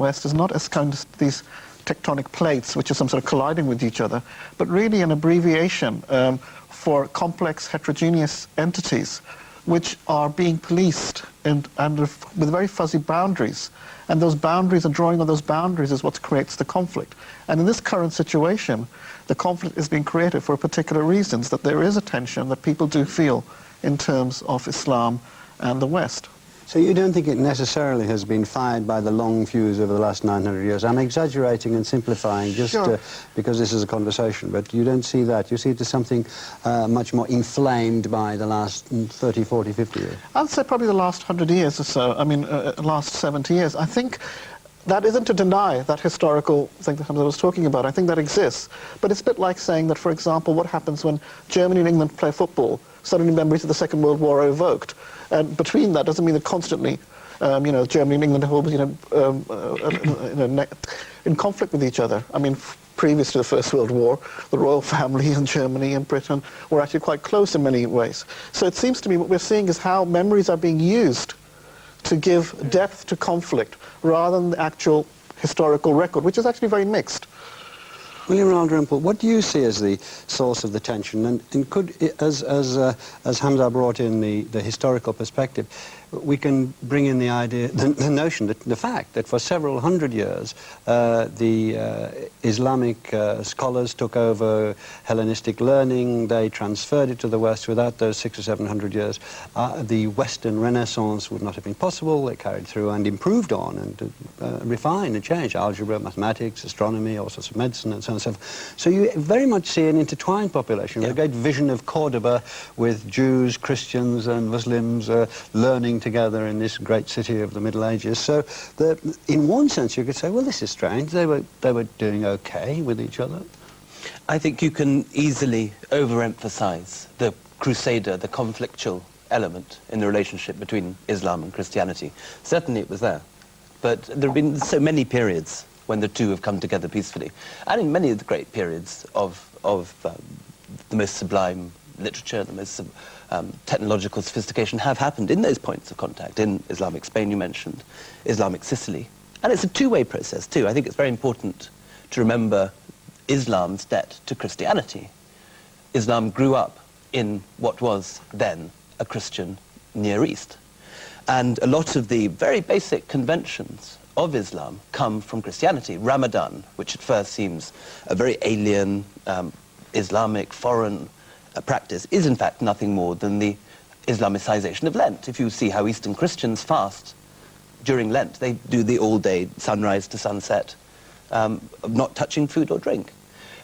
West is not as kind of these tectonic plates which are some sort of colliding with each other, but really an abbreviation for complex heterogeneous entities which are being policed and with very fuzzy boundaries. And those boundaries, and drawing on those boundaries, is what creates the conflict. And in this current situation, the conflict is being created for particular reasons, that there is a tension that people do feel in terms of Islam and the West. So you don't think it necessarily has been fired by the long fuse over the last 900 years? I'm exaggerating and simplifying just sure. Because this is a conversation, but you don't see that. You see it as something much more inflamed by the last 30, 40, 50 years. I'd say probably the last 100 years or so, last 70 years. I think that isn't to deny that historical thing that Hamza was talking about. I think that exists. But it's a bit like saying that, for example, what happens when Germany and England play football? Suddenly memories of the Second World War are evoked. And between that doesn't mean that constantly, Germany and England have always, in conflict with each other. I mean, previous to the First World War, the royal family in Germany and Britain were actually quite close in many ways. So it seems to me what we're seeing is how memories are being used to give depth to conflict rather than the actual historical record, which is actually very mixed. William Dalrymple, what do you see as the source of the tension? And could, as Hamza brought in the historical perspective, we can bring in the idea, the notion, that the fact that for several hundred years the Islamic scholars took over Hellenistic learning, they transferred it to the West. Without those 600 or 700 years, the Western Renaissance would not have been possible. They carried through and improved on and refined and changed algebra, mathematics, astronomy, all sorts of medicine, and so on and so forth. So you very much see an intertwined population, a great vision of Cordoba with Jews, Christians and Muslims learning together in this great city of the Middle Ages. So in one sense you could say, well, this is strange. They were doing okay with each other. I think you can easily overemphasize the crusader, the conflictual element in the relationship between Islam and Christianity. Certainly it was there. But there have been so many periods when the two have come together peacefully. And in many of the great periods of the most sublime literature, the most technological sophistication have happened in those points of contact. In Islamic Spain, you mentioned, Islamic Sicily. And it's a two-way process, too. I think it's very important to remember Islam's debt to Christianity. Islam grew up in what was then a Christian Near East. And a lot of the very basic conventions of Islam come from Christianity. Ramadan, which at first seems a very alien, Islamic, foreign practice, is in fact nothing more than the Islamicization of Lent. If you see how Eastern Christians fast during Lent, they do the all-day sunrise to sunset, not touching food or drink.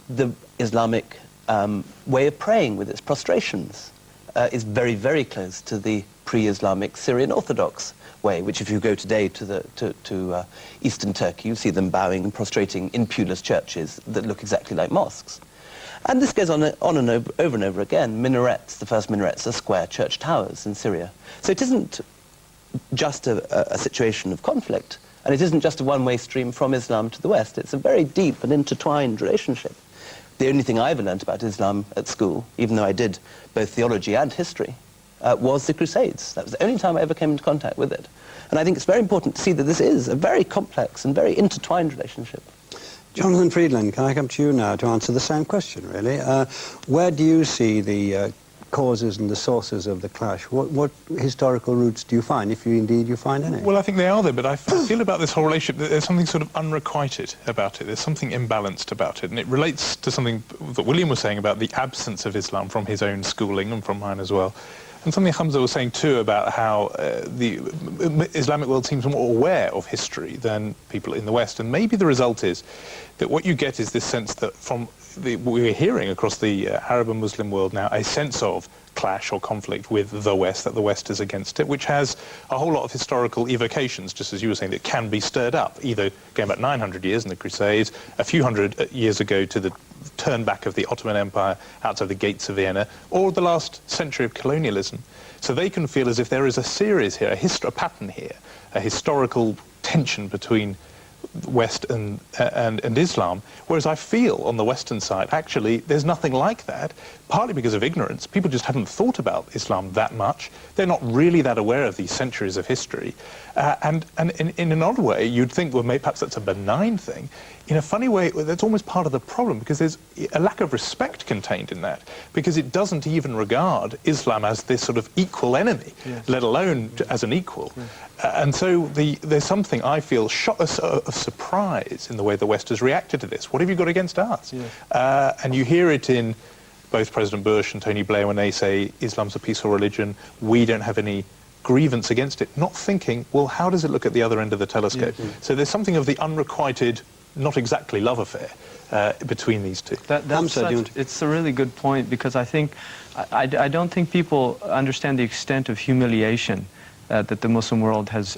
The Islamic way of praying with its prostrations is very, very close to the pre-Islamic Syrian Orthodox way, which if you go today to Eastern Turkey, you see them bowing and prostrating in pewless churches that look exactly like mosques. And this goes on and over and over again. Minarets, the first minarets, are square church towers in Syria. So it isn't just a situation of conflict, and it isn't just a one-way stream from Islam to the West. It's a very deep and intertwined relationship. The only thing I ever learnt about Islam at school, even though I did both theology and history, was the Crusades. That was the only time I ever came into contact with it. And I think it's very important to see that this is a very complex and very intertwined relationship. Jonathan Friedland, can I come to you now to answer the same question, really? Where do you see the causes and the sources of the clash? What historical roots do you find, if indeed you find any? Well, I think they are there, but I feel about this whole relationship that there's something sort of unrequited about it. There's something imbalanced about it, and it relates to something that William was saying about the absence of Islam from his own schooling and from mine as well. And something Hamza was saying too about how the Islamic world seems more aware of history than people in the West. And maybe the result is that what you get is this sense that we're hearing across the Arab and Muslim world now a sense of clash or conflict with the West, that the West is against it, which has a whole lot of historical evocations, just as you were saying, that can be stirred up, either going back 900 years in the Crusades, a few hundred years ago to the turn back of the Ottoman Empire outside the gates of Vienna, or the last century of colonialism. So they can feel as if there is a series here, a pattern here, a historical tension between West and Islam, whereas I feel on the Western side, actually, there's nothing like that, partly because of ignorance. People just haven't thought about Islam that much. They're not really that aware of these centuries of history. And in an odd way, you'd think, well, maybe perhaps that's a benign thing. In a funny way, that's almost part of the problem, because there's a lack of respect contained in that, because it doesn't even regard Islam as this sort of equal enemy, let alone as an equal. And so there's something, I feel, of surprise in the way the West has reacted to this. What have you got against us? And you hear it in both President Bush and Tony Blair when they say Islam's a peaceful religion, we don't have any grievance against it, not thinking, well, how does it look at the other end of the telescope? So there's something of the unrequited, not exactly love affair between these two. It's a really good point, because I think, I don't think people understand the extent of humiliation that the Muslim world has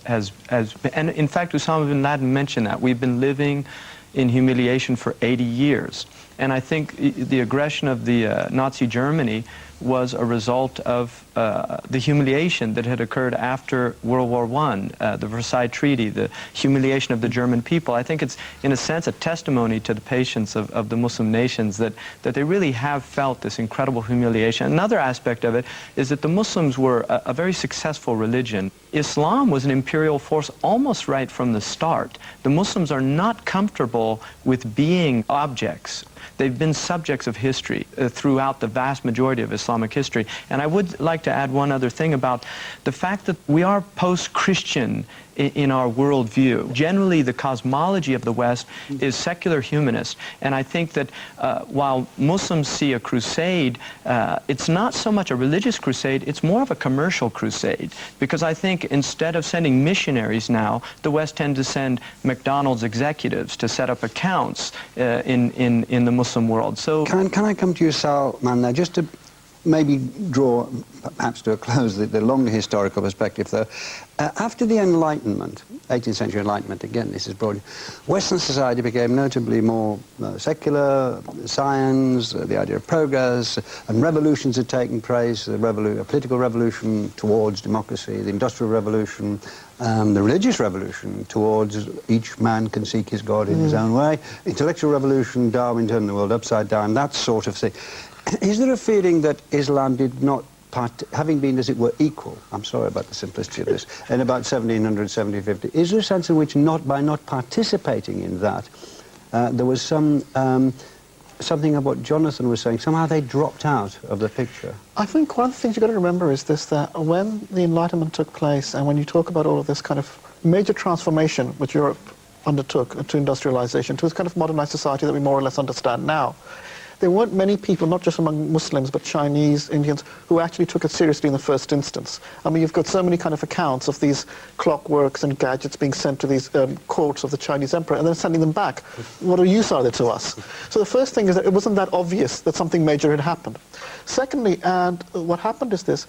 been. And in fact, Osama bin Laden mentioned that. We've been living in humiliation for 80 years. And I think the aggression of the Nazi Germany was a result of the humiliation that had occurred after World War I, the Versailles Treaty, the humiliation of the German people. I think it's, in a sense, a testimony to the patience of the Muslim nations that they really have felt this incredible humiliation. Another aspect of it is that the Muslims were a very successful religion. Islam was an imperial force almost right from the start. The Muslims are not comfortable with being objects. They've been subjects of history throughout the vast majority of Islamic history. And I would like to add one other thing about the fact that we are post-Christian in our worldview. Generally, the cosmology of the West is secular humanist. And I think that while Muslims see a crusade, it's not so much a religious crusade, it's more of a commercial crusade. Because I think instead of sending missionaries now, the West tends to send McDonald's executives to set up accounts in the Muslim world. So Can I come to you, Salman, now, just to maybe draw, perhaps to a close, the longer historical perspective, though. After the Enlightenment, 18th century Enlightenment, again, this is broad, Western society became notably more secular, science, the idea of progress, and revolutions had taken place, a political revolution towards democracy, the industrial revolution, the religious revolution towards each man can seek his God in his own way, intellectual revolution, Darwin turned the world upside down, that sort of thing. Is there a feeling that Islam did not, having been, as it were, equal, I'm sorry about the simplicity of this, in about 1700, 1750, is there a sense in which by not participating in that, there was something of what Jonathan was saying, somehow they dropped out of the picture? I think one of the things you've got to remember is this, that when the Enlightenment took place, and when you talk about all of this kind of major transformation which Europe undertook to industrialization, to this kind of modernized society that we more or less understand now, there weren't many people, not just among Muslims, but Chinese, Indians, who actually took it seriously in the first instance. I mean, you've got so many kind of accounts of these clockworks and gadgets being sent to these courts of the Chinese emperor and then sending them back. What use are they to us? So the first thing is that it wasn't that obvious that something major had happened. Secondly, and what happened is this,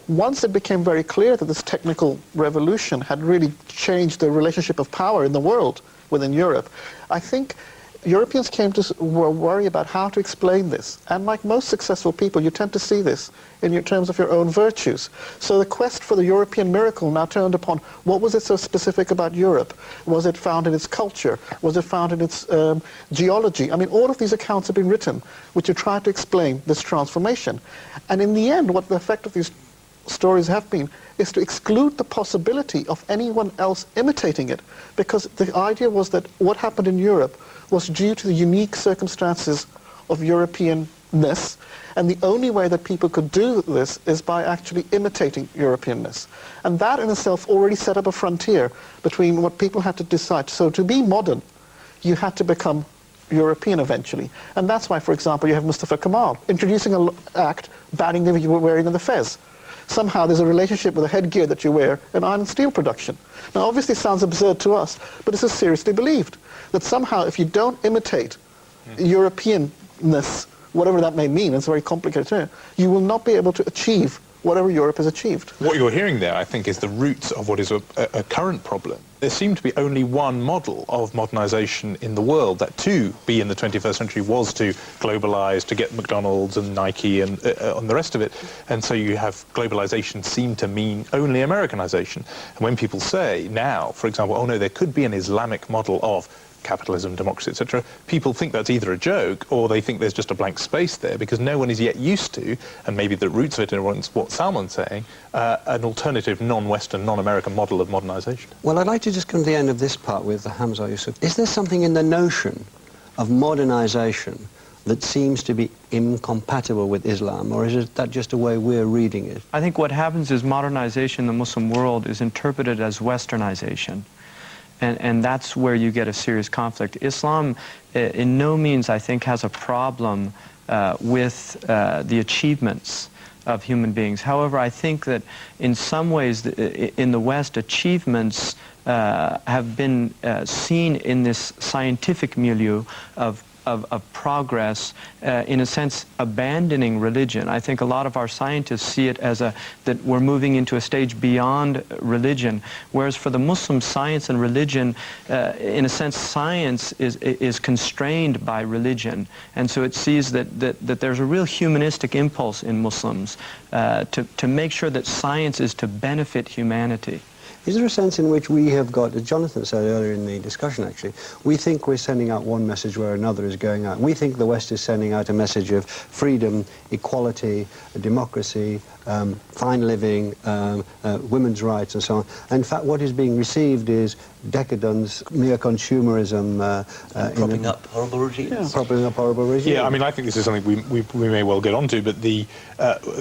once it became very clear that this technical revolution had really changed the relationship of power in the world within Europe, I think Europeans came to worry about how to explain this. And like most successful people, you tend to see this in terms of your own virtues. So the quest for the European miracle now turned upon, what was it so specific about Europe? Was it found in its culture? Was it found in its geology? I mean, all of these accounts have been written, which have tried to explain this transformation. And in the end, what the effect of these stories have been is to exclude the possibility of anyone else imitating it, because the idea was that what happened in Europe was due to the unique circumstances of Europeanness, and the only way that people could do this is by actually imitating Europeanness. And that in itself already set up a frontier between what people had to decide. So to be modern, you had to become European eventually. And that's why, for example, you have Mustafa Kemal introducing an act banning the wearing of the fez. Somehow there's a relationship with the headgear that you wear in iron and steel production. Now obviously it sounds absurd to us, but this is seriously believed, that somehow if you don't imitate Europeanness, whatever that may mean, it's a very complicated term, you will not be able to achieve whatever Europe has achieved. What you're hearing there, I think, is the roots of what is a current problem. There seemed to be only one model of modernization in the world that to be in the 21st century was to globalize, to get McDonald's and Nike and the rest of it. And so you have globalization seem to mean only Americanization. And when people say now, for example, oh no, there could be an Islamic model of capitalism, democracy, etc., people think that's either a joke or they think there's just a blank space there because no one is yet used to, and maybe the roots of it are what Salman's saying, an alternative non-Western, non-American model of modernization. Well, I'd like to just come to the end of this part with Hamza Yusuf. Is there something in the notion of modernization that seems to be incompatible with Islam, or is that just a way we're reading it? I think what happens is modernization in the Muslim world is interpreted as westernization. And that's where you get a serious conflict. Islam, in no means, I think, has a problem with the achievements of human beings. However, I think that in some ways, in the West, achievements have been seen in this scientific milieu of progress, in a sense, abandoning religion. I think a lot of our scientists see it as that we're moving into a stage beyond religion, whereas for the Muslims, science and religion, in a sense, science is constrained by religion. And so it sees that there's a real humanistic impulse in Muslims to make sure that science is to benefit humanity. Is there a sense in which we have got, as Jonathan said earlier in the discussion actually, we think we're sending out one message where another is going out. We think the West is sending out a message of freedom, equality, democracy, fine living, women's rights and so on. And in fact, what is being received is decadence, mere consumerism. Propping up horrible regimes. Yeah, propping up horrible regimes. Yeah, I mean, I think this is something we may well get onto, but the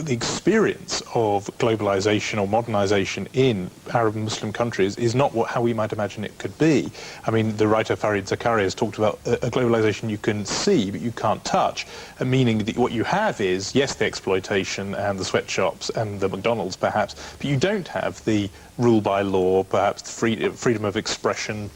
experience of globalization or modernization in Arab and Muslim countries is not how we might imagine it could be. I mean, the writer Farid Zakaria has talked about a globalization you can see, but you can't touch, meaning that what you have is, yes, the exploitation and the sweatshops and the McDonald's, perhaps, but you don't have the rule by law, perhaps freedom of expression,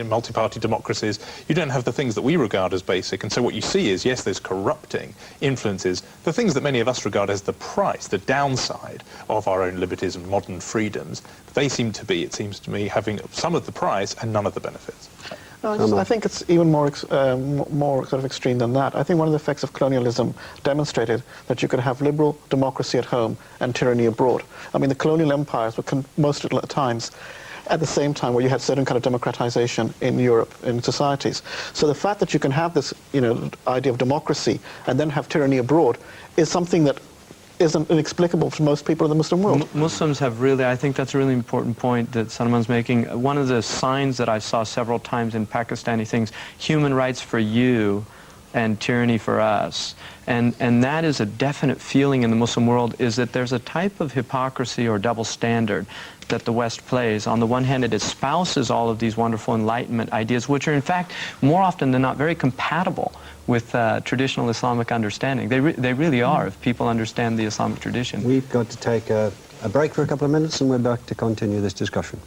multi-party democracies. You don't have the things that we regard as basic. And so what you see is, yes, there's corrupting influences, the things that many of us regard as the price, the downside of our own liberties and modern freedoms. They seem to be, it seems to me, having some of the price and none of the benefits. No, I think it's even more sort of extreme than that. I think one of the effects of colonialism demonstrated that you could have liberal democracy at home and tyranny abroad. I mean, the colonial empires were most of the times at the same time where you had certain kind of democratization in Europe, in societies. So the fact that you can have this, idea of democracy and then have tyranny abroad is something that isn't inexplicable to most people in the Muslim world. Muslims have really, I think that's a really important point that Salman's making. One of the signs that I saw several times in Pakistani things, human rights for you and tyranny for us. And that is a definite feeling in the Muslim world, is that there's a type of hypocrisy or double standard that the West plays. On the one hand, it espouses all of these wonderful Enlightenment ideas, which are in fact, more often than not, very compatible with traditional Islamic understanding. They really are, if people understand the Islamic tradition. We've got to take a break for a couple of minutes and we're back to continue this discussion.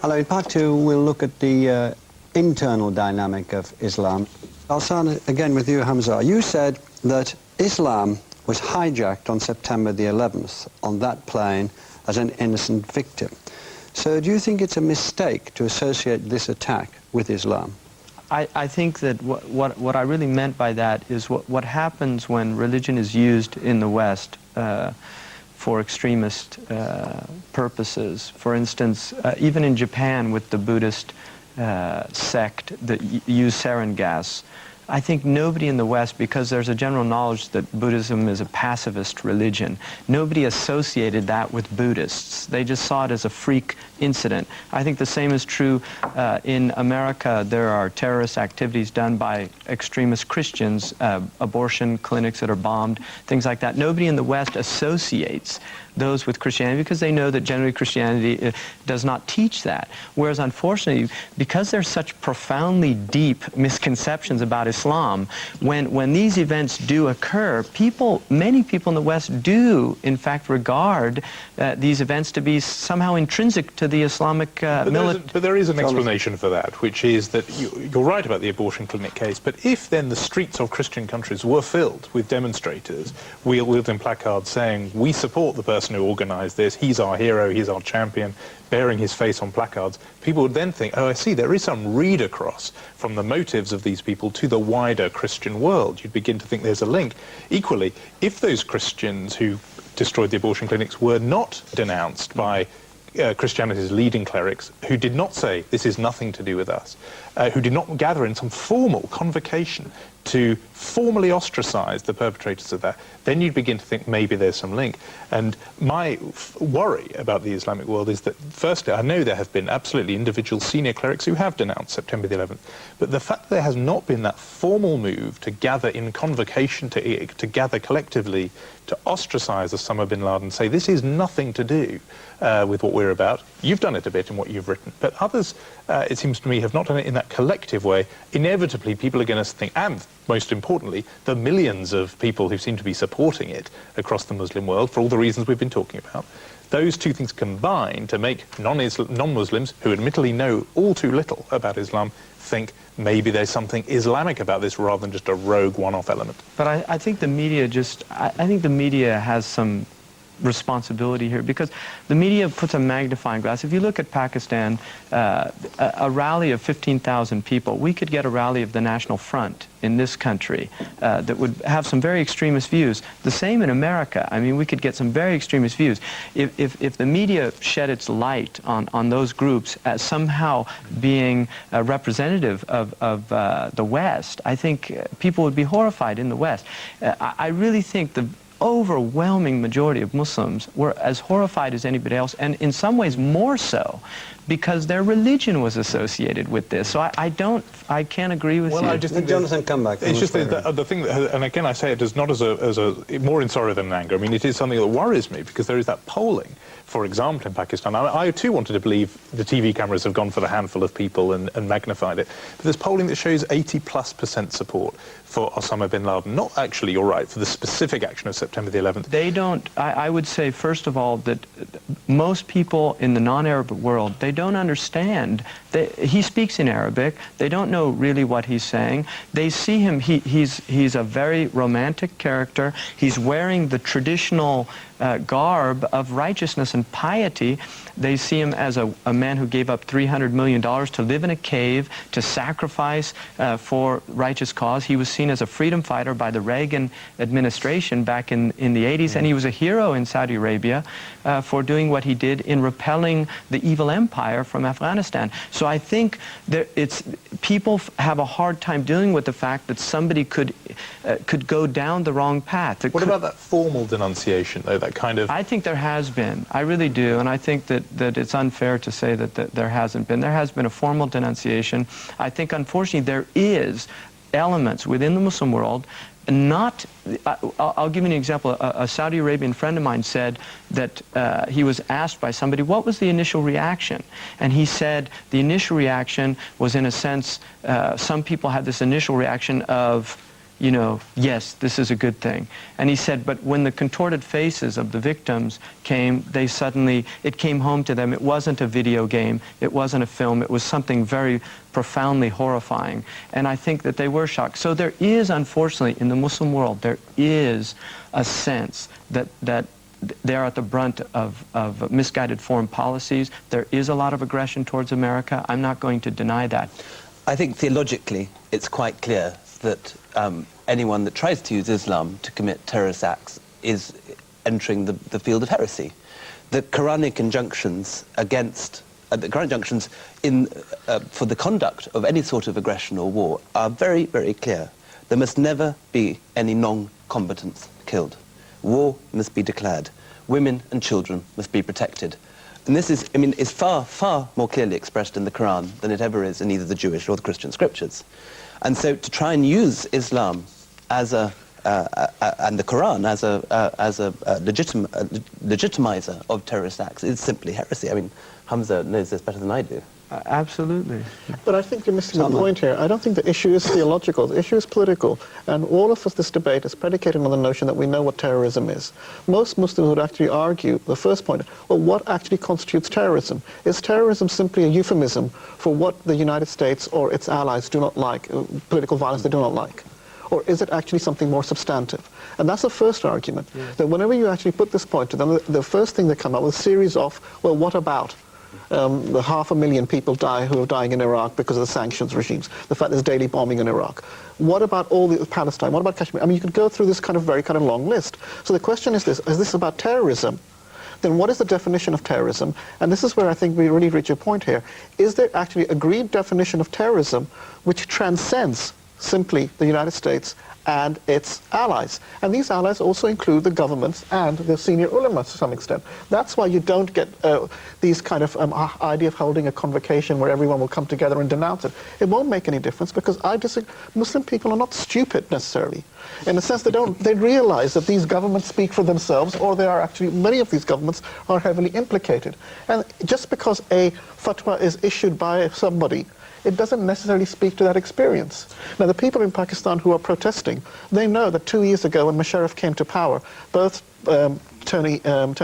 Hello, in part two we'll look at the internal dynamic of Islam. I'll start again with you, Hamza. You said that Islam was hijacked on September the 11th on that plane as an innocent victim. So do you think it's a mistake to associate this attack with Islam? I think that what I really meant by that is what happens when religion is used in the West for extremist purposes. For instance, even in Japan with the Buddhist sect that use sarin gas, I think nobody in the West, because there's a general knowledge that Buddhism is a pacifist religion, nobody associated that with Buddhists. They just saw it as a freak incident. I think the same is true in America. There are terrorist activities done by extremist Christians, abortion clinics that are bombed, things like that. Nobody in the West associates those with Christianity because they know that generally Christianity does not teach that. Whereas unfortunately, because there's such profoundly deep misconceptions about Islam, when these events do occur, many people in the West do in fact regard these events to be somehow intrinsic to the Islamic military. But there is an explanation for that, which is that you're right about the abortion clinic case, but if then the streets of Christian countries were filled with demonstrators wielding placards saying, we support the person who organised this, he's our hero, he's our champion, bearing his face on placards, people would then think, oh, I see, there is some read across from the motives of these people to the wider Christian world. You'd begin to think there's a link. Equally, if those Christians who destroyed the abortion clinics were not denounced by Christianity's leading clerics, who did not say, this is nothing to do with us, who did not gather in some formal convocation to formally ostracize the perpetrators of that, then you'd begin to think maybe there's some link. And my worry about the Islamic world is that, firstly, I know there have been absolutely individual senior clerics who have denounced September the 11th, but the fact that there has not been that formal move to gather in convocation, to gather collectively, to ostracize Osama bin Laden, say this is nothing to do with what we're about. You've done it a bit in what you've written, but others, it seems to me, have not done it in that collective way. Inevitably, people are going to think, and most importantly, the millions of people who seem to be supporting it across the Muslim world, for all the reasons we've been talking about, those two things combine to make non-Muslims, who admittedly know all too little about Islam, think maybe there's something Islamic about this rather than just a rogue one-off element. But I think the media I think the media has some responsibility here, because the media puts a magnifying glass. If you look at Pakistan, a rally of 15,000 people, we could get a rally of the National Front in this country that would have some very extremist views. The same in America. I mean, we could get some very extremist views. If the media shed its light on those groups as somehow being representative of the West, I think people would be horrified in the West. I really think the overwhelming majority of Muslims were as horrified as anybody else, and in some ways more so, because their religion was associated with this. So I can't agree with you. I just think Jonathan, come back. It's just the thing, and again I say it as not as more in sorrow than in anger. I mean, it is something that worries me, because there is that polling, for example, in Pakistan. I too wanted to believe the TV cameras have gone for the handful of people and magnified it. But there's polling that shows 80+% support for Osama bin Laden. Not actually, you're right, for the specific action of September the 11th. They don't, I would say, first of all, that most people in the non-Arab world, they don't understand. He speaks in Arabic. They don't know really what he's saying. They see him, he's a very romantic character. He's wearing the traditional garb of righteousness and piety. They see him as a man who gave up $300 million to live in a cave, to sacrifice for righteous cause. He was seen as a freedom fighter by the Reagan administration back in the 80s, and he was a hero in Saudi Arabia for doing what he did in repelling the evil empire from Afghanistan. So I think people have a hard time dealing with the fact that somebody could go down the wrong path. What about that formal denunciation, though, that kind of... I think there has been. I really do. And I think that it's unfair to say that there hasn't been. There has been a formal denunciation. I think, unfortunately, there is elements within the Muslim world. I'll give you an example. A Saudi Arabian friend of mine said that he was asked by somebody, what was the initial reaction? And he said the initial reaction was, in a sense, some people had this initial reaction of, you know, yes, this is a good thing. And he said, but when the contorted faces of the victims came, it came home to them. It wasn't a video game. It wasn't a film. It was something very profoundly horrifying. And I think that they were shocked. So there is, unfortunately, in the Muslim world, there is a sense that they're at the brunt of misguided foreign policies. There is a lot of aggression towards America. I'm not going to deny that. I think theologically it's quite clear that anyone that tries to use Islam to commit terrorist acts is entering the field of heresy. The Quranic injunctions for the conduct of any sort of aggression or war are very, very clear. There must never be any non-combatants killed. War must be declared. Women and children must be protected. And this is, is far, far more clearly expressed in the Quran than it ever is in either the Jewish or the Christian scriptures. And so to try and use Islam as a and the Quran as a legitimizer of terrorist acts is simply heresy. I mean, Hamza knows this better than I do. Absolutely. But I think you're missing the point here. I don't think the issue is theological. The issue is political. And all of this debate is predicated on the notion that we know what terrorism is. Most Muslims would actually argue, the first point, well, what actually constitutes terrorism? Is terrorism simply a euphemism for what the United States or its allies do not like, political violence they do not like? Or is it actually something more substantive? And that's the first argument. Yeah. That whenever you actually put this point to them, the first thing they come up with is a series of, well, what about? The 500,000 people who are dying in Iraq because of the sanctions regimes, the fact there's daily bombing in Iraq. What about all the Palestine? What about Kashmir? I mean, you could go through this very long list. So the question is this about terrorism? Then what is the definition of terrorism? And this is where I think we really reach a point here. Is there actually agreed definition of terrorism which transcends simply the United States and its allies? And these allies also include the governments and the senior ulama to some extent. That's why you don't get these kind of idea of holding a convocation where everyone will come together and denounce it. It won't make any difference because Muslim people are not stupid necessarily. In a sense, they realize that these governments speak for themselves, or they are actually, many of these governments are heavily implicated. And just because a fatwa is issued by somebody, it doesn't necessarily speak to that experience. Now, the people in Pakistan who are protesting, they know that 2 years ago when Musharraf came to power, both Tony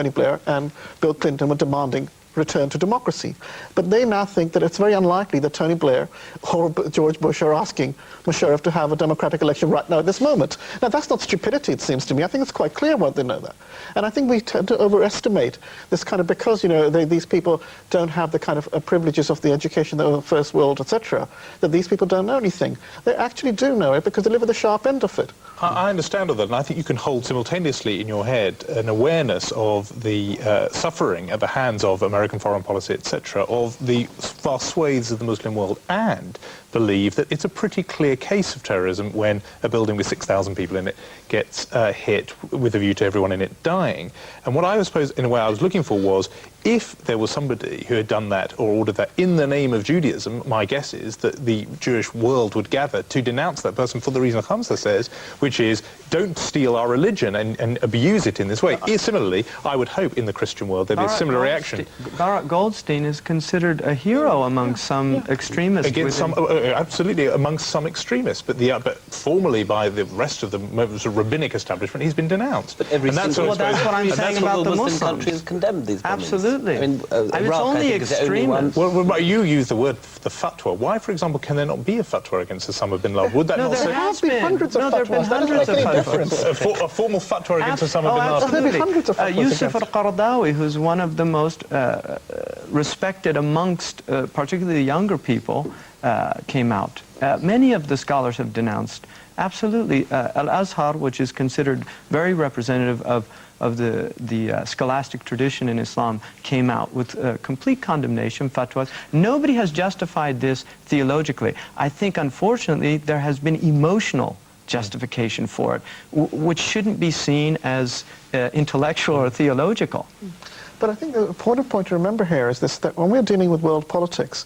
Blair and Bill Clinton were demanding return to democracy. But they now think that it's very unlikely that Tony Blair or George Bush are asking Musharraf to have a democratic election right now at this moment. Now, that's not stupidity, it seems to me. I think it's quite clear why they know that. And I think we tend to overestimate this kind of, because, you know, these people don't have the kind of privileges of the education of the first world, etc., that these people don't know anything. They actually do know it because they live at the sharp end of it. I understand all that, and I think you can hold simultaneously in your head an awareness of the suffering at the hands of American foreign policy, etc., of the vast swathes of the Muslim world, and believe that it's a pretty clear case of terrorism when a building with 6,000 people in it gets hit with a view to everyone in it dying. And what I suppose, in a way, I was looking for was, if there was somebody who had done that or ordered that in the name of Judaism, my guess is that the Jewish world would gather to denounce that person for the reason Hamza says, which is, don't steal our religion and abuse it in this way. Similarly, I would hope in the Christian world there'd be a similar reaction. Barak Goldstein is considered a hero among some extremists. Against some, absolutely, amongst some extremists, but formally by the rest of the rabbinic establishment, he's been denounced. But every that's what I'm saying about the Muslims. Country has condemned these bombings. Absolutely. I mean, it's only extremists. Well, you use the word, the fatwa. Why, for example, can there not be a fatwa against Osama bin Laden? Would that not there has been hundreds of fatwas. There have been hundreds of fatwas. A formal fatwa against Osama bin Laden? There have been hundreds of fatwas. Yusuf al-Qaradawi, who's one of the most respected amongst particularly younger people, came out. Many of the scholars have denounced. Absolutely. Al-Azhar, which is considered very representative of the scholastic tradition in Islam, came out with complete condemnation, fatwas. Nobody has justified this theologically. I think, unfortunately, there has been emotional justification for it, which shouldn't be seen as intellectual or theological. But I think the important point to remember here is this, that when we're dealing with world politics,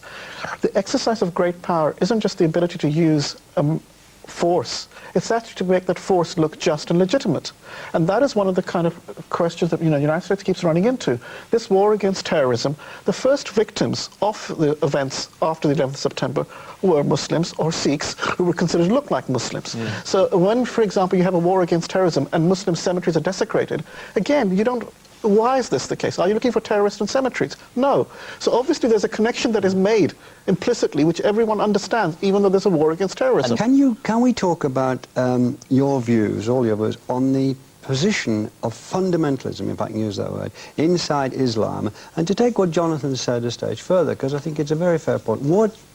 the exercise of great power isn't just the ability to use force. It's actually to make that force look just and legitimate. And that is one of the kind of questions that the United States keeps running into. This war against terrorism, the first victims of the events after the 11th of September were Muslims or Sikhs who were considered to look like Muslims. Yeah. So when, for example, you have a war against terrorism and Muslim cemeteries are desecrated, again, you don't. Why is this the case? Are you looking for terrorists in cemeteries? No. So obviously there's a connection that is made implicitly, which everyone understands, even though there's a war against terrorism. Can we talk about your views, all your views, on the position of fundamentalism, if I can use that word, inside Islam, and to take what Jonathan said a stage further, because I think it's a very fair point.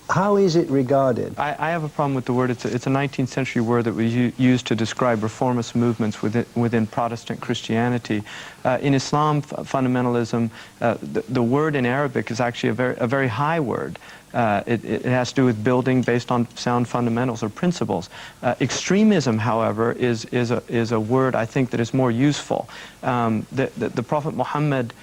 How is it regarded? I have a problem with the word. It's a 19th century word that was used to describe reformist movements within Protestant Christianity. In Islam, fundamentalism, the word in Arabic is actually a very high word. It has to do with building based on sound fundamentals or principles. Extremism, however, is a word I think that is more useful. The Prophet Muhammad,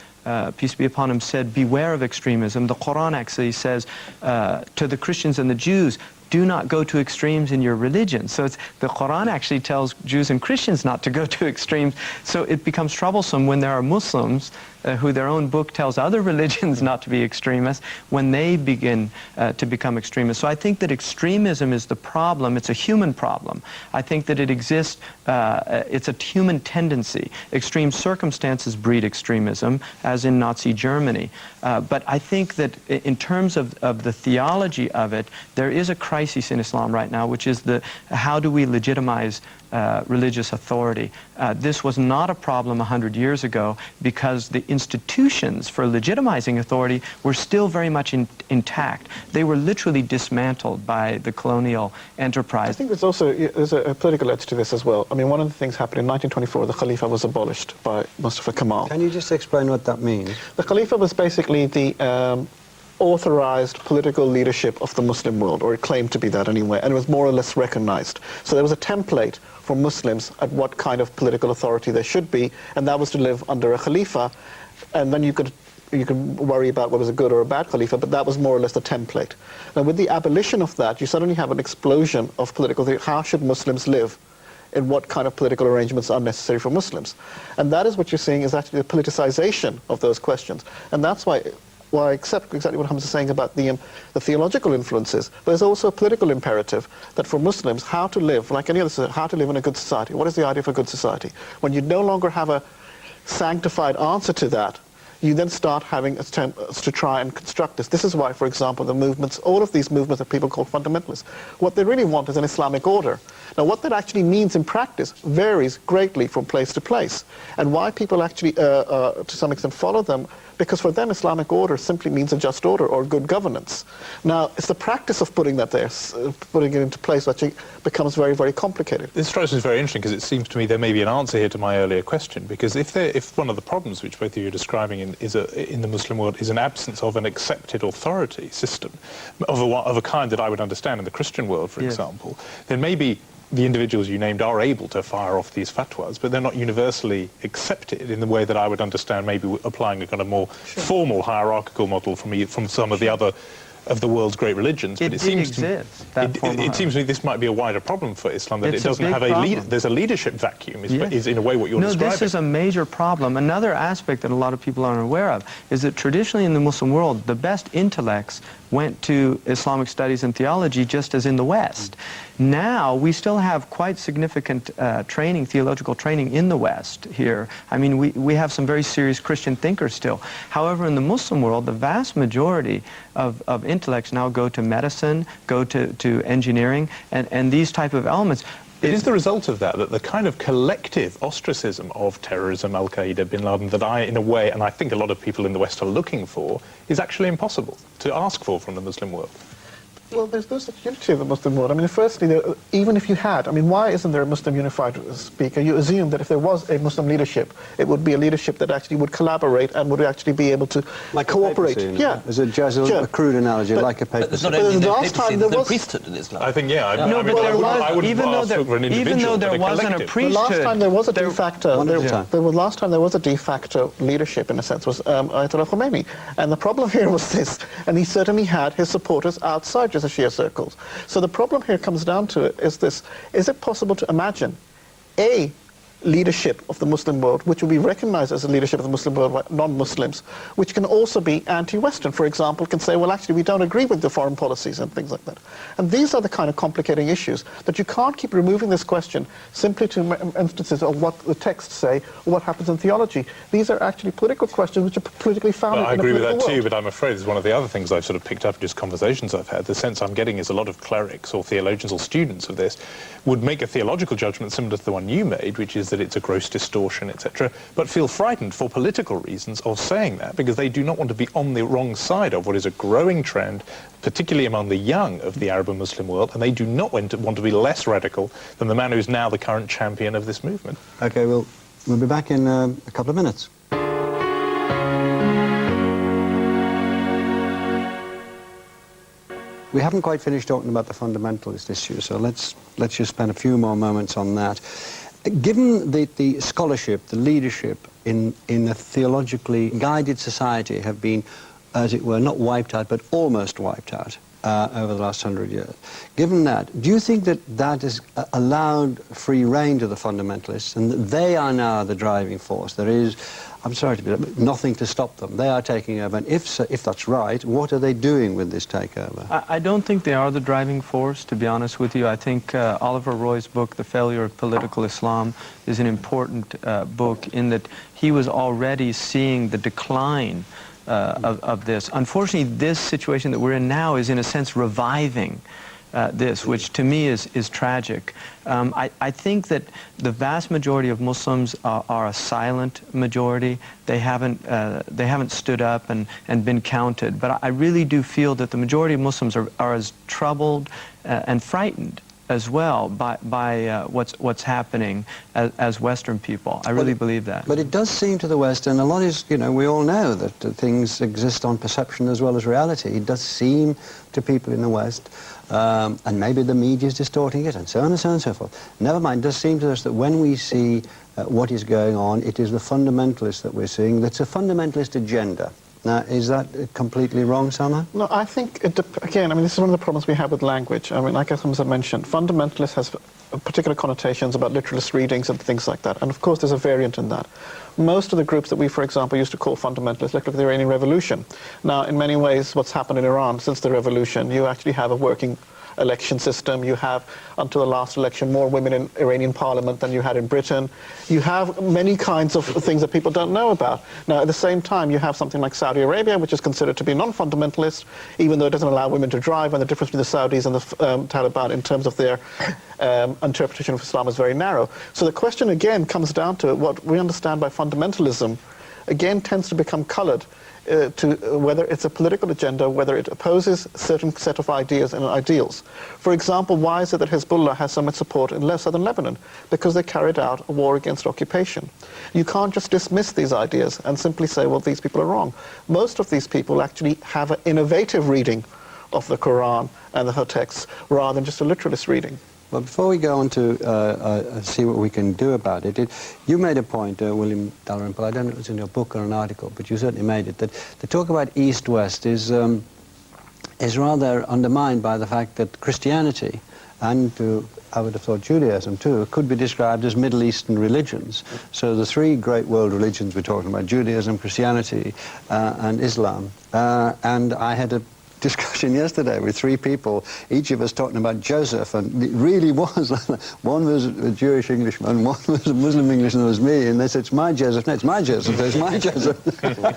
peace be upon him, said, beware of extremism. The Quran actually says to the Christians and the Jews, do not go to extremes in your religion. So the Quran actually tells Jews and Christians not to go to extremes. So it becomes troublesome when there are Muslims who their own book tells other religions not to be extremists, when they begin to become extremists. So I think that extremism is the problem. It's a human problem. I think that it exists, it's a human tendency. Extreme circumstances breed extremism, as in Nazi Germany. But I think that in terms of the theology of it, there is a crisis in Islam right now, which is how do we legitimize religious authority. This was not a problem 100 years ago because the institutions for legitimizing authority were still very much intact. They were literally dismantled by the colonial enterprise. I think there's a political edge to this as well. I mean, one of the things happened in 1924, the Khalifa was abolished by Mustafa Kemal. Can you just explain what that means? The Khalifa was basically the authorized political leadership of the Muslim world, or it claimed to be that anyway, and it was more or less recognized. So there was a template for Muslims at what kind of political authority there should be, and that was to live under a Khalifa, and then you could worry about whether it was a good or a bad Khalifa, but that was more or less the template. Now with the abolition of that, you suddenly have an explosion of political theory. How should Muslims live? And what kind of political arrangements are necessary for Muslims? And that is what you're seeing is actually the politicization of those questions. And that's why I accept exactly what Hamza is saying about the theological influences, but there's also a political imperative that for Muslims, how to live, like any other society, how to live in a good society. What is the idea of a good society? When you no longer have a sanctified answer to that, you then start having attempts to try and construct this. This is why, for example, the movements, all of these movements that people call fundamentalists, what they really want is an Islamic order. Now, what that actually means in practice varies greatly from place to place. And why people actually, to some extent, follow them, because for them, Islamic order simply means a just order or good governance. Now, it's the practice of putting that there, putting it into place, which becomes very, very complicated. This strikes me as very interesting because it seems to me there may be an answer here to my earlier question, because if one of the problems which both of you are describing in the Muslim world is an absence of an accepted authority system of a kind that I would understand in the Christian world, for example, then maybe the individuals you named are able to fire off these fatwas, but they're not universally accepted in the way that I would understand maybe applying a kind of more formal hierarchical model from some of the other of the world's great religions. But it seems to me this might be a wider problem for Islam, that it doesn't have there's a leadership vacuum, is in a way what you're describing. No, this is a major problem. Another aspect that a lot of people aren't aware of is that traditionally in the Muslim world, the best intellects went to Islamic studies and theology just as in the West. Now, we still have quite significant training, theological training in the West here. I mean, we have some very serious Christian thinkers still. However, in the Muslim world, the vast majority of intellects now go to medicine, go to engineering, and these type of elements. It is the result of that the kind of collective ostracism of terrorism, Al-Qaeda, Bin Laden, that in a way, and I think a lot of people in the West are looking for, is actually impossible to ask for from the Muslim world. Well, there's no such unity of the Muslim world. I mean, firstly, even if you had, I mean, why isn't there a Muslim unified speaker? You assume that if there was a Muslim leadership, it would be a leadership that actually would collaborate and would actually be able to cooperate. Yeah. As a crude analogy, like a papacy. There's not only the papacy, there's the priesthood in Islam. I think, No, but I wouldn't ask for an individual, even though there wasn't a priesthood. Last time there was a de facto, last time there was a de facto leadership, in a sense, was Ayatollah Khomeini. And the problem here was this, and he certainly had his supporters outside just the Shia circles. So the problem here comes down to it is this: is it possible to imagine a leadership of the Muslim world, which will be recognized as a leadership of the Muslim world by non-Muslims, which can also be anti-Western, for example, can say, well, actually, we don't agree with the foreign policies and things like that. And these are the kind of complicating issues that you can't keep removing this question simply to instances of what the texts say or what happens in theology. These are actually political questions which are politically founded. I agree with that too, but I'm afraid it's one of the other things I've sort of picked up in just conversations I've had. The sense I'm getting is a lot of clerics or theologians or students of this would make a theological judgment similar to the one you made, which is that it's a gross distortion, etc., but feel frightened for political reasons of saying that, because they do not want to be on the wrong side of what is a growing trend, particularly among the young of the Arab and Muslim world, and they do not want to be less radical than the man who's now the current champion of this movement. Okay, we'll be back in a couple of minutes. We haven't quite finished talking about the fundamentalist issue, so let's just spend a few more moments on that. Given the scholarship, the leadership in a theologically guided society have been, as it were, not wiped out, but almost wiped out, over the last 100 years. Given that, do you think that that has allowed free rein to the fundamentalists and that they are now the driving force? There is, I'm sorry to be, nothing to stop them. They are taking over, and if that's right, what are they doing with this takeover? I don't think they are the driving force, to be honest with you. I think Oliver Roy's book, The Failure of Political Islam, is an important book in that he was already seeing the decline of this. Unfortunately, this situation that we're in now is in a sense reviving this, which to me is tragic. I think that the vast majority of Muslims are a silent majority. They haven't stood up and been counted. But I really do feel that the majority of Muslims are as troubled and frightened as well by what's happening as Western people. I really believe that. But it does seem to the West, and a lot is, you know, we all know that things exist on perception as well as reality. It does seem to people in the West, and maybe the media is distorting it, and so on and so on and so forth. Never mind, it does seem to us that when we see what is going on, it is the fundamentalists that we're seeing. That's a fundamentalist agenda. Now, is that completely wrong, Salman? No, I think, again, I mean, this is one of the problems we have with language. I mean, like as I mentioned, fundamentalist has particular connotations about literalist readings and things like that. And of course, there's a variant in that. Most of the groups that we, for example, used to call fundamentalists, like look at the Iranian Revolution. Now, in many ways, what's happened in Iran since the revolution, you actually have a working election system. You have, until the last election, more women in Iranian parliament than you had in Britain. You have many kinds of things that people don't know about. Now, at the same time, you have something like Saudi Arabia, which is considered to be non-fundamentalist, even though it doesn't allow women to drive, and the difference between the Saudis and the Taliban in terms of their interpretation of Islam is very narrow. So the question, again, comes down to what we understand by fundamentalism, again, tends to become colored to whether it's a political agenda, whether it opposes a certain set of ideas and ideals. For example, why is it that Hezbollah has so much support in southern Lebanon? Because they carried out a war against occupation. You can't just dismiss these ideas and simply say, well, these people are wrong. Most of these people actually have an innovative reading of the Quran and the texts rather than just a literalist reading. Well, before we go on to see what we can do about it, you made a point, William Dalrymple, I don't know if it was in your book or an article, but you certainly made it, that the talk about East-West is rather undermined by the fact that Christianity, and I would have thought Judaism too, could be described as Middle Eastern religions. So the three great world religions we're talking about, Judaism, Christianity, and Islam. And I had a discussion yesterday with three people, each of us talking about Joseph, and it really was, one was a Jewish Englishman, one was a Muslim Englishman, was me, and they said, it's my Joseph, no, it's my Joseph, it's my Joseph.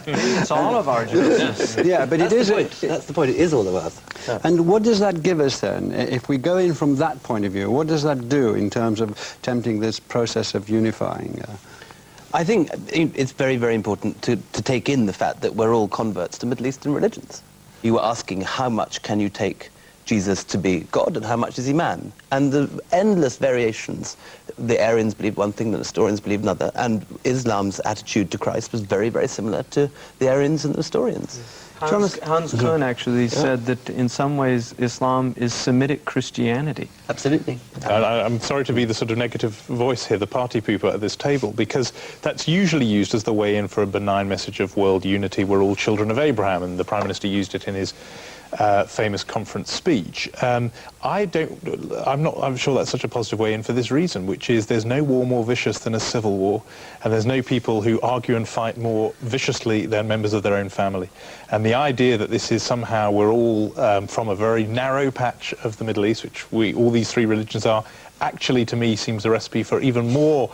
It's all of our Joseph. Yeah, but That's the point, it is all of us. Yeah. And what does that give us then? If we go in from that point of view, what does that do in terms of tempting this process of unifying? I think it's very, very important to take in the fact that we're all converts to Middle Eastern religions. You were asking how much can you take Jesus to be God and how much is he man? And the endless variations. The Aryans believed one thing, the Nestorians believed another, and Islam's attitude to Christ was very, very similar to the Aryans and the Nestorians. Hans Kuhn actually said that in some ways Islam is Semitic Christianity. Absolutely. I'm sorry to be the sort of negative voice here, the party pooper at this table, because that's usually used as the way in for a benign message of world unity. We're all children of Abraham, and the Prime Minister used it in his famous conference speech. I'm sure that's such a positive way in for this reason, which is there's no war more vicious than a civil war, and there's no people who argue and fight more viciously than members of their own family. And the idea that this is somehow we're all from a very narrow patch of the Middle East, which all these three religions are, actually to me seems a recipe for even more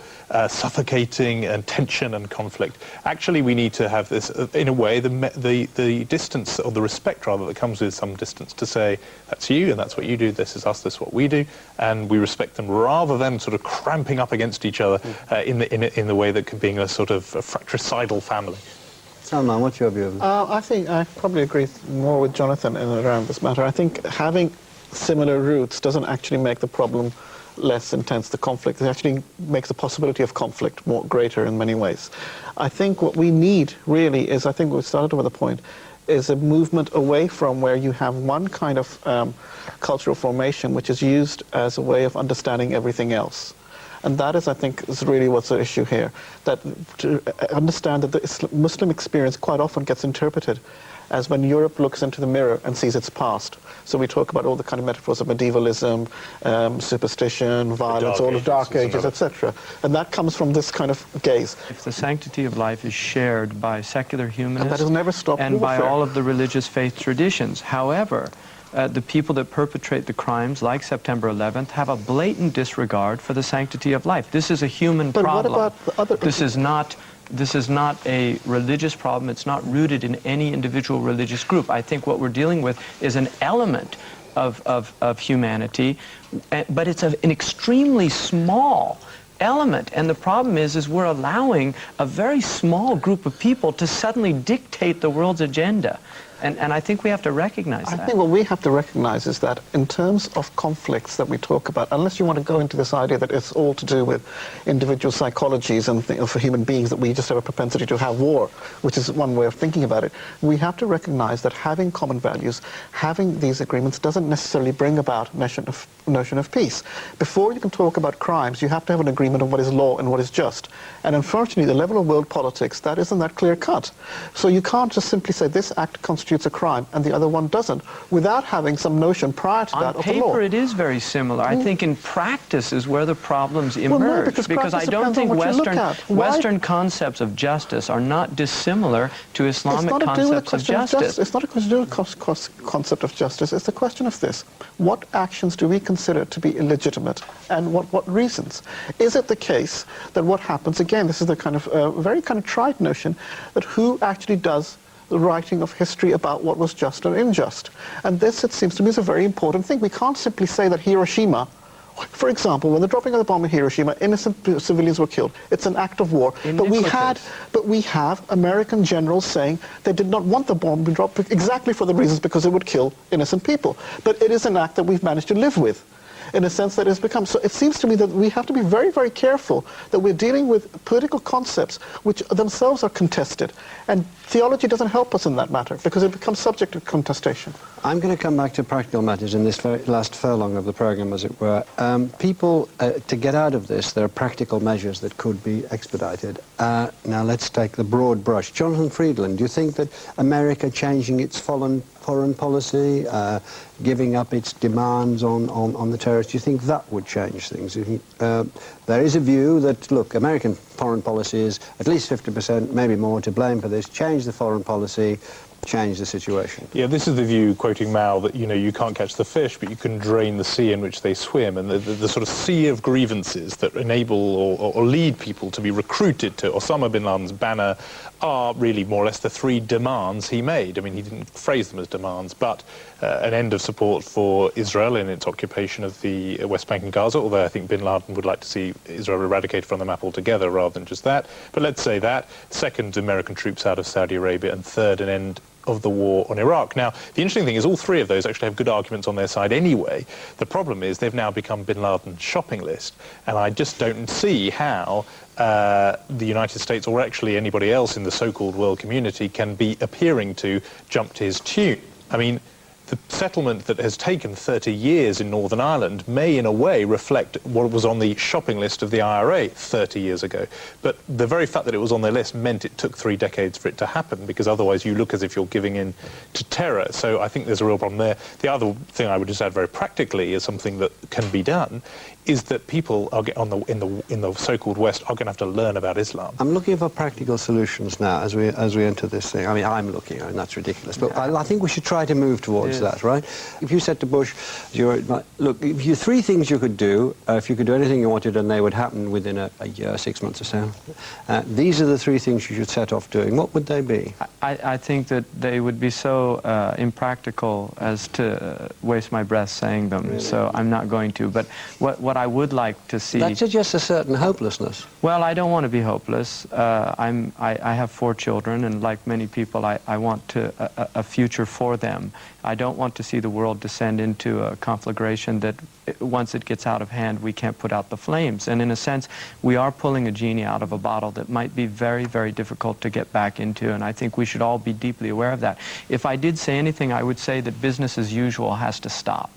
suffocating and tension and conflict. Actually, we need to have this, in a way, the distance, or the respect rather, that comes with some distance, to say that's you and that's what you do, this is us, this is what we do, and we respect them rather than sort of cramping up against each other in the way that being a sort of a fratricidal family. Salman, what's your view of this? I think I probably agree more with Jonathan in and around this matter. I think having similar roots doesn't actually make the problem less intense, the conflict. It actually makes the possibility of conflict more greater in many ways. I think what we need really is, I think we started with a point, is a movement away from where you have one kind of cultural formation which is used as a way of understanding everything else. And that is, I think, is really what's the issue here. That to understand that the Muslim experience quite often gets interpreted as when Europe looks into the mirror and sees its past. So we talk about all the kind of metaphors of medievalism, superstition, violence, all the dark ages, etc. And that comes from this kind of gaze. If the sanctity of life is shared by secular humanists And that has never stopped and by warfare. all of the religious faith traditions. However, the people that perpetrate the crimes, like September 11th, have a blatant disregard for the sanctity of life. This is a human problem. What about the other... This is not a religious problem. It's not rooted in any individual religious group. I think what we're dealing with is an element of humanity, but it's an extremely small element. And the problem is we're allowing a very small group of people to suddenly dictate the world's agenda. And I think we have to recognize that. I think what we have to recognize is that in terms of conflicts that we talk about, unless you want to go into this idea that it's all to do with individual psychologies and for human beings, that we just have a propensity to have war, which is one way of thinking about it, we have to recognize that having common values, having these agreements doesn't necessarily bring about notion of peace. Before you can talk about crimes, you have to have an agreement on what is law and what is just. And unfortunately, the level of world politics, that isn't that clear cut. So you can't just simply say this act constitutes a crime and the other one doesn't, without having some notion prior to that of the law. On paper, it is very similar. I think in practice is where the problems emerge. Well, no, because I don't think Western concepts of justice are not dissimilar to Islamic concepts of justice. It's not a question of concept of justice. It's the question of this. What actions do we consider to be illegitimate, and what reasons? Is it the case that what happens, again, this is the kind of very kind of trite notion, that who actually does the writing of history about what was just or unjust? And this, it seems to me, is a very important thing. We can't simply say that Hiroshima, for example, when the dropping of the bomb in Hiroshima, innocent civilians were killed. It's an act of war. But we have American generals saying they did not want the bomb to be dropped exactly for the reasons because it would kill innocent people. But it is an act that we've managed to live with, in a sense that it's become. So it seems to me that we have to be very, very careful that we're dealing with political concepts which themselves are contested. And theology doesn't help us in that matter because it becomes subject to contestation. I'm going to come back to practical matters in this very last furlong of the program, as it were. To get out of this, there are practical measures that could be expedited. Now let's take the broad brush. Jonathan Friedland, do you think that America changing its foreign policy, giving up its demands on the terrorists, do you think that would change things? There is a view that, look, American foreign policy is at least 50%, maybe more, to blame for this. Change the foreign policy, change the situation. Yeah, this is the view, quoting Mao, that, you know, you can't catch the fish, but you can drain the sea in which they swim. And the sort of sea of grievances that enable or lead people to be recruited to Osama bin Laden's banner are really more or less the three demands he made. I mean, he didn't phrase them as demands, but an end of support for Israel in its occupation of the West Bank and Gaza, although I think bin Laden would like to see Israel eradicated from the map altogether rather than just that. But let's say that. Second, American troops out of Saudi Arabia. And third, an end of the war on Iraq. Now, the interesting thing is all three of those actually have good arguments on their side anyway. The problem is they've now become bin Laden's shopping list, and I just don't see how the United States or actually anybody else in the so-called world community can be appearing to jump to his tune. I mean, the settlement that has taken 30 years in Northern Ireland may, in a way, reflect what was on the shopping list of the IRA 30 years ago. But the very fact that it was on their list meant it took 3 decades for it to happen, because otherwise you look as if you're giving in to terror. So I think there's a real problem there. The other thing I would just add very practically is something that can be done, is that people are in the so-called West are going to have to learn about Islam. I'm looking for practical solutions now as we enter this thing. I mean, I'm looking, I mean, that's ridiculous, but I think we should try to move towards that, right? If you said to Bush, look, if you 3 things you could do, if you could do anything you wanted and they would happen within a year, 6 months or so, these are the 3 things you should set off doing. What would they be? I think that they would be so impractical as to waste my breath saying them, really? So I'm not going to. But what I would like to see... That suggests a certain hopelessness. Well, I don't want to be hopeless. I have 4 children, and like many people, I want a future for them. I don't want to see the world descend into a conflagration that, once it gets out of hand, we can't put out the flames. And in a sense, we are pulling a genie out of a bottle that might be very, very difficult to get back into, and I think we should all be deeply aware of that. If I did say anything, I would say that business as usual has to stop.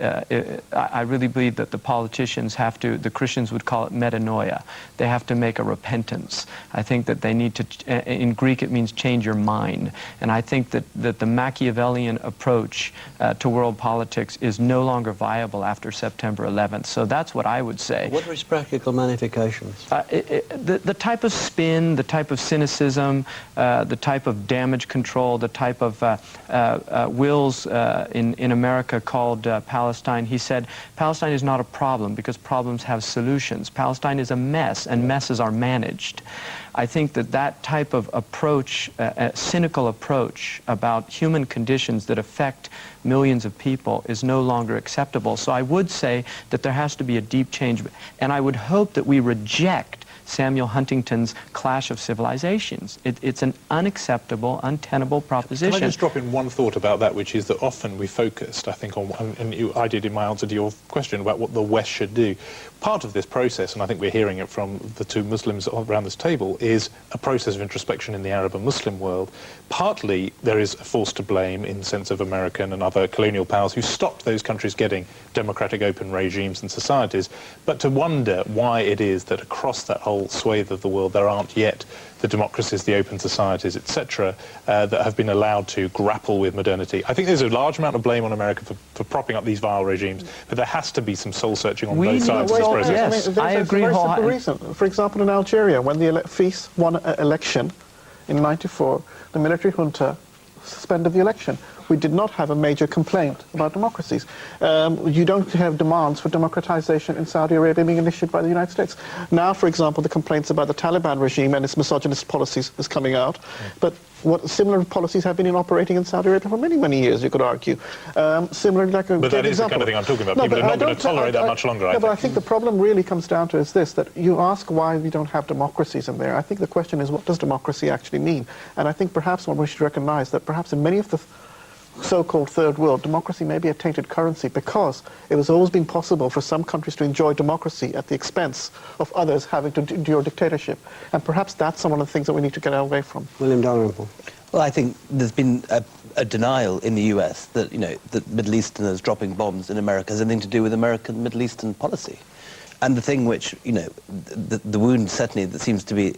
I really believe that the politicians have to, the Christians would call it metanoia. They have to make a repentance. I think that they need to, in Greek it means change your mind. And I think that the Machiavellian approach to world politics is no longer viable after September 11th. So that's what I would say. What are its practical manifestations? The type of spin, the type of cynicism, the type of damage control, the type of Will's in America called Palestine. He said, Palestine is not a problem because problems have solutions. Palestine is a mess, and messes are managed. I think that that type of approach, a cynical approach about human conditions that affect millions of people is no longer acceptable. So I would say that there has to be a deep change, and I would hope that we reject Samuel Huntington's Clash of Civilizations. It's an unacceptable, untenable proposition. Can I just drop in one thought about that, which is that often we focused, I think, on, and I did in my answer to your question about what the West should do. Part of this process, and I think we're hearing it from the two Muslims around this table, is a process of introspection in the Arab and Muslim world. Partly there is a force to blame in the sense of American and other colonial powers who stopped those countries getting democratic open regimes and societies, but to wonder why it is that across that whole swathe of the world there aren't yet the democracies, the open societies, etc., that have been allowed to grapple with modernity. I think there's a large amount of blame on America for propping up these vile regimes, but there has to be some soul-searching on both sides of this process. Yes, I agree wholeheartedly. For example, in Algeria, when the FIS won an election in '94, the military junta suspended the election. We did not have a major complaint about democracies. You don't have demands for democratization in Saudi Arabia being initiated by the United States. Now, for example, the complaints about the Taliban regime and its misogynist policies is coming out. But what similar policies have been operating in Saudi Arabia for many, many years, you could argue. Similarly, like a but that is the kind of thing I'm talking about. People are not going to tolerate that much longer, I think. But I think the problem really comes down to is this, that you ask why we don't have democracies in there. I think the question is, what does democracy actually mean? And I think perhaps one we should recognize that perhaps in many of the so-called third world, democracy may be a tainted currency because it has always been possible for some countries to enjoy democracy at the expense of others having to endure dictatorship. And perhaps that's some of the things that we need to get away from. William Dalrymple. Well, I think there's been a denial in the US that, you know, that Middle Easterners dropping bombs in America has anything to do with American Middle Eastern policy. And the thing which, you know, the wound certainly that seems to be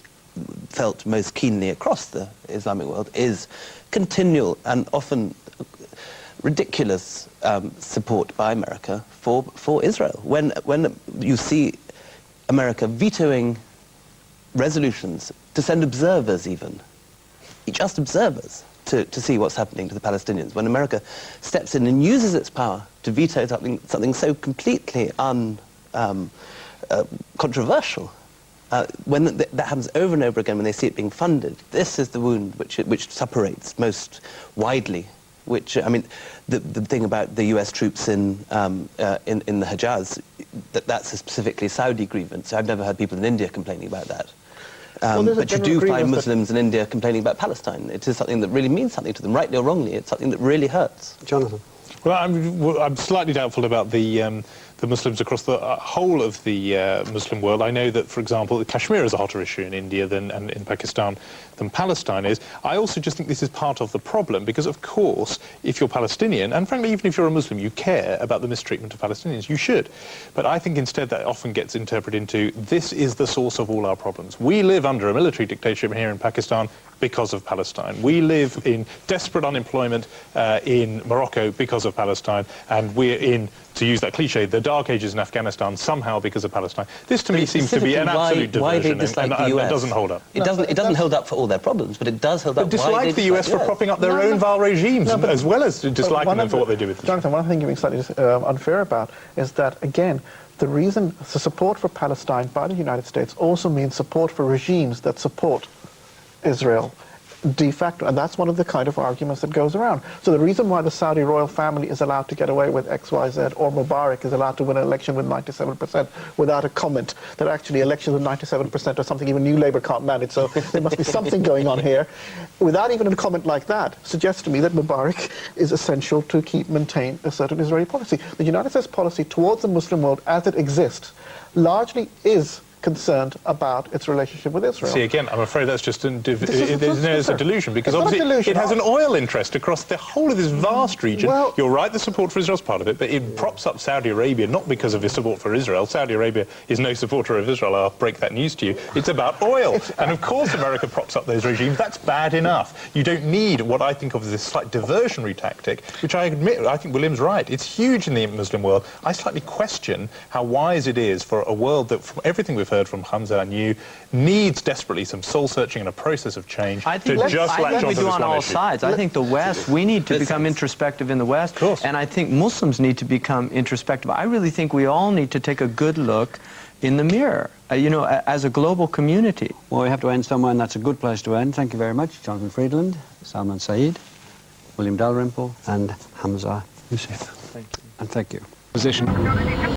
felt most keenly across the Islamic world is continual and often ridiculous support by America for Israel. When you see America vetoing resolutions to send observers even, just observers, to see what's happening to the Palestinians, when America steps in and uses its power to veto something so completely controversial, when that happens over and over again, when they see it being funded, this is the wound which suppurates most widely. Which, I mean, the thing about the US troops in the Hejaz, that's a specifically Saudi grievance. I've never heard people in India complaining about that. But you do find Muslims in India complaining about Palestine. It is something that really means something to them, rightly or wrongly. It's something that really hurts. Jonathan. Well, I'm slightly doubtful about the Muslims across the whole of the Muslim world. I know that, for example, Kashmir is a hotter issue in India and in Pakistan than Palestine is. I also just think this is part of the problem because, of course, if you're Palestinian, and frankly, even if you're a Muslim, you care about the mistreatment of Palestinians. You should. But I think instead that often gets interpreted into this is the source of all our problems. We live under a military dictatorship here in Pakistan because of Palestine. We live in desperate unemployment in Morocco because of Palestine, and we're in, to use that cliche, the dark ages in Afghanistan somehow because of Palestine. This to me seems to be an absolute diversion, why they dislike the US. It doesn't hold up. It doesn't hold up for all their problems, but it does hold up. But dislike the US for propping up their own vile regimes, as well as disliking them for what they do with them. Jonathan, one thing you're being slightly unfair about is that, again, the support for Palestine by the United States also means support for regimes that support Israel de facto, and that's one of the kind of arguments that goes around. So the reason why the Saudi royal family is allowed to get away with XYZ, or Mubarak is allowed to win an election with 97% without a comment that actually elections with 97% are something even New Labour can't manage, so there must be something going on here, without even a comment like that, suggests to me that Mubarak is essential to maintain a certain Israeli policy. The United States policy towards the Muslim world as it exists largely is concerned about its relationship with Israel. See, again, I'm afraid that's just It's a delusion, because It's not a obviously delusion. it has an oil interest across the whole of this vast region. Well- You're right, the support for Israel is part of it, but it props up Saudi Arabia, not because of his support for Israel. Saudi Arabia is no supporter of Israel, I'll break that news to you. It's about oil. And of course America props up those regimes. That's bad enough. You don't need what I think of as this slight diversionary tactic, which I admit, I think William's right. It's huge in the Muslim world. I slightly question how wise it is for a world that, from everything we've heard from Hamza and you, needs desperately some soul-searching and a process of change I think, to just latch we onto do this on one all issue. sides. I think the West, we need to become introspective in the West, Of course. and I think Muslims need to become introspective. I really think we all need to take a good look in the mirror, you know, as a global community. Well, we have to end somewhere, and that's a good place to end. Thank you very much, Jonathan Friedland, Salman Saeed, William Dalrymple, and Hamza Yusuf. Thank you. And thank you. Position.